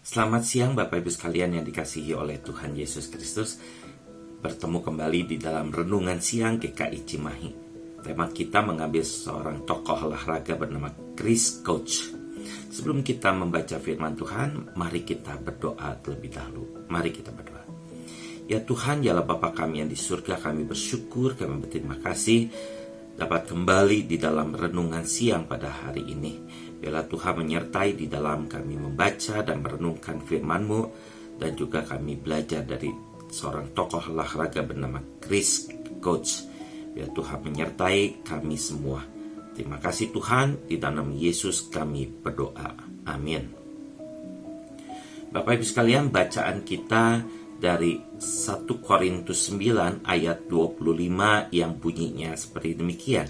Selamat siang Bapak Ibu sekalian yang dikasihi oleh Tuhan Yesus Kristus. Bertemu kembali di dalam Renungan Siang GKI Cimahi. Tema kita mengambil seorang tokoh olahraga bernama Chris Coach. Sebelum kita membaca firman Tuhan, mari kita berdoa terlebih dahulu. Mari kita berdoa. Ya Tuhan, yalah Bapa kami yang di surga, kami bersyukur, kami berterima kasih dapat kembali di dalam renungan siang pada hari ini. Biarlah Tuhan menyertai di dalam kami membaca dan merenungkan firman-Mu, dan juga kami belajar dari seorang tokoh olahraga bernama Chris Coach. Biar Tuhan menyertai kami semua. Terima kasih Tuhan, di dalam Yesus kami berdoa. Amin. Bapak Ibu sekalian, bacaan kita dari 1 Korintus 9 ayat 25 yang bunyinya seperti demikian.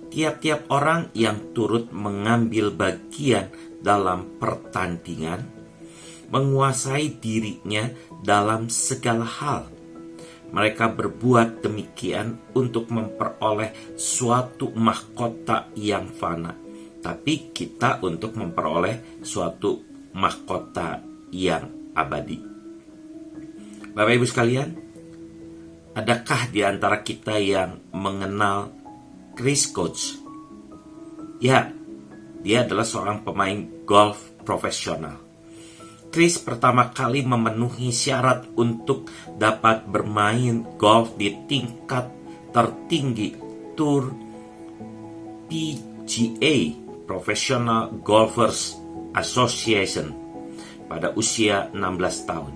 Tiap-tiap orang yang turut mengambil bagian dalam pertandingan menguasai dirinya dalam segala hal. Mereka berbuat demikian untuk memperoleh suatu mahkota yang fana, tapi kita untuk memperoleh suatu mahkota yang abadi. Bapak Ibu sekalian, adakah di antara kita yang mengenal Chris Coach? Ya, dia adalah seorang pemain golf profesional. Chris pertama kali memenuhi syarat untuk dapat bermain golf di tingkat tertinggi Tour PGA Professional Golfers Association pada usia 16 tahun.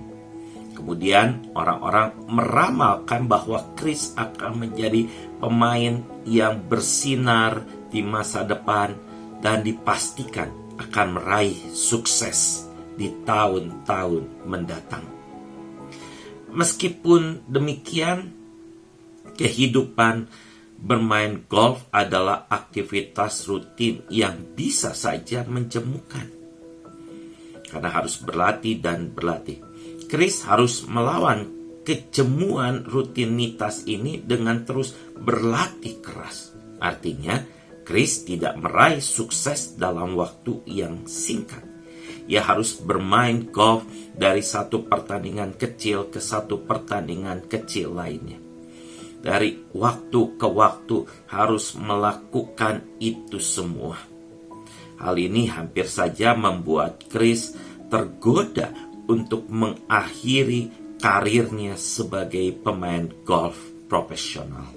Kemudian orang-orang meramalkan bahwa Chris akan menjadi pemain yang bersinar di masa depan dan dipastikan akan meraih sukses di tahun-tahun mendatang. Meskipun demikian, kehidupan bermain golf adalah aktivitas rutin yang bisa saja menjemukan, karena harus berlatih dan berlatih. Chris harus melawan kejemuan rutinitas ini dengan terus berlatih keras. Artinya, Chris tidak meraih sukses dalam waktu yang singkat. Ia harus bermain golf dari satu pertandingan kecil ke satu pertandingan kecil lainnya. Dari waktu ke waktu harus melakukan itu semua. Hal ini hampir saja membuat Chris tergoda untuk mengakhiri karirnya sebagai pemain golf profesional.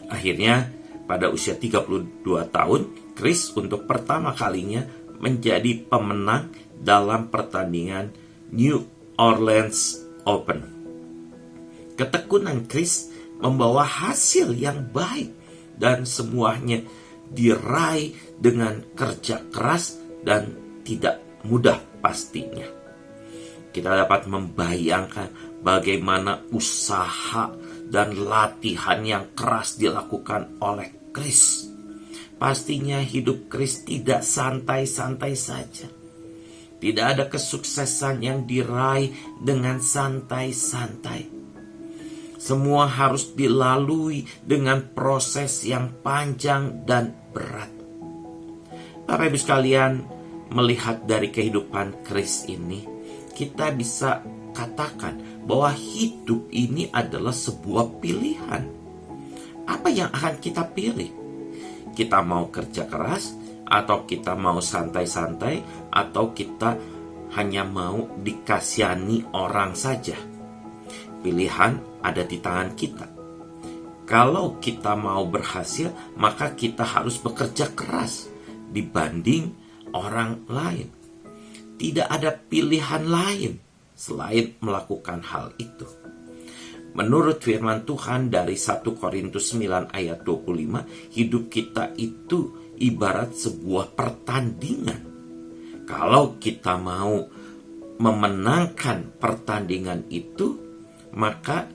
Akhirnya, pada usia 32 tahun, Chris untuk pertama kalinya menjadi pemenang dalam pertandingan New Orleans Open. Ketekunan Chris membawa hasil yang baik dan semuanya diraih dengan kerja keras dan tidak mudah pastinya. Kita dapat membayangkan bagaimana usaha dan latihan yang keras dilakukan oleh Chris. Pastinya hidup Chris tidak santai-santai saja. Tidak ada kesuksesan yang diraih dengan santai-santai. Semua harus dilalui dengan proses yang panjang dan berat. Bapak Ibu sekalian, melihat dari kehidupan Chris ini, kita bisa katakan bahwa hidup ini adalah sebuah pilihan. Apa yang akan kita pilih? Kita mau kerja keras, atau kita mau santai-santai, atau kita hanya mau dikasihani orang saja? Pilihan ada di tangan kita. Kalau kita mau berhasil, maka kita harus bekerja keras dibanding orang lain. Tidak ada pilihan lain selain melakukan hal itu. Menurut firman Tuhan dari 1 Korintus 9 ayat 25, hidup kita itu ibarat sebuah pertandingan. Kalau kita mau memenangkan pertandingan itu, maka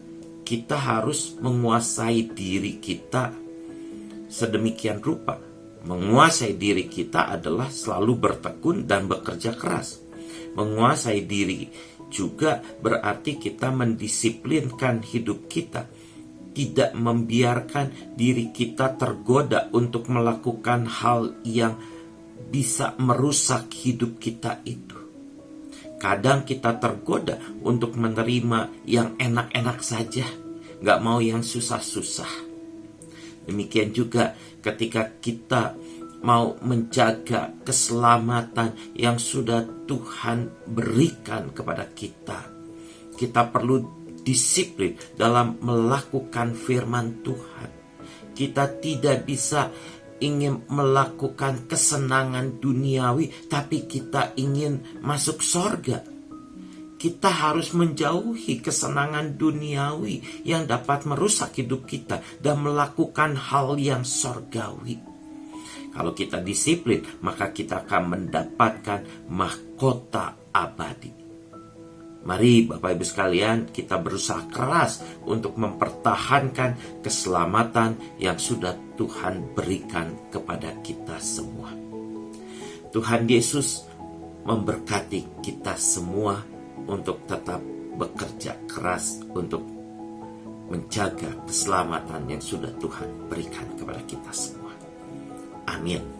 kita harus menguasai diri kita sedemikian rupa. Menguasai diri kita adalah selalu bertekun dan bekerja keras. Menguasai diri juga berarti kita mendisiplinkan hidup kita. Tidak membiarkan diri kita tergoda untuk melakukan hal yang bisa merusak hidup kita itu. Kadang kita tergoda untuk menerima yang enak-enak saja, gak mau yang susah-susah. Demikian juga ketika kita mau menjaga keselamatan yang sudah Tuhan berikan kepada kita. Kita perlu disiplin dalam melakukan firman Tuhan. Kita tidak bisa ingin melakukan kesenangan duniawi, tapi kita ingin masuk sorga. Kita harus menjauhi kesenangan duniawi yang dapat merusak hidup kita dan melakukan hal yang sorgawi. Kalau kita disiplin, maka kita akan mendapatkan mahkota abadi. Mari Bapak Ibu sekalian, kita berusaha keras untuk mempertahankan keselamatan yang sudah Tuhan berikan kepada kita semua. Tuhan Yesus memberkati kita semua untuk tetap bekerja keras untuk menjaga keselamatan yang sudah Tuhan berikan kepada kita semua. Amin.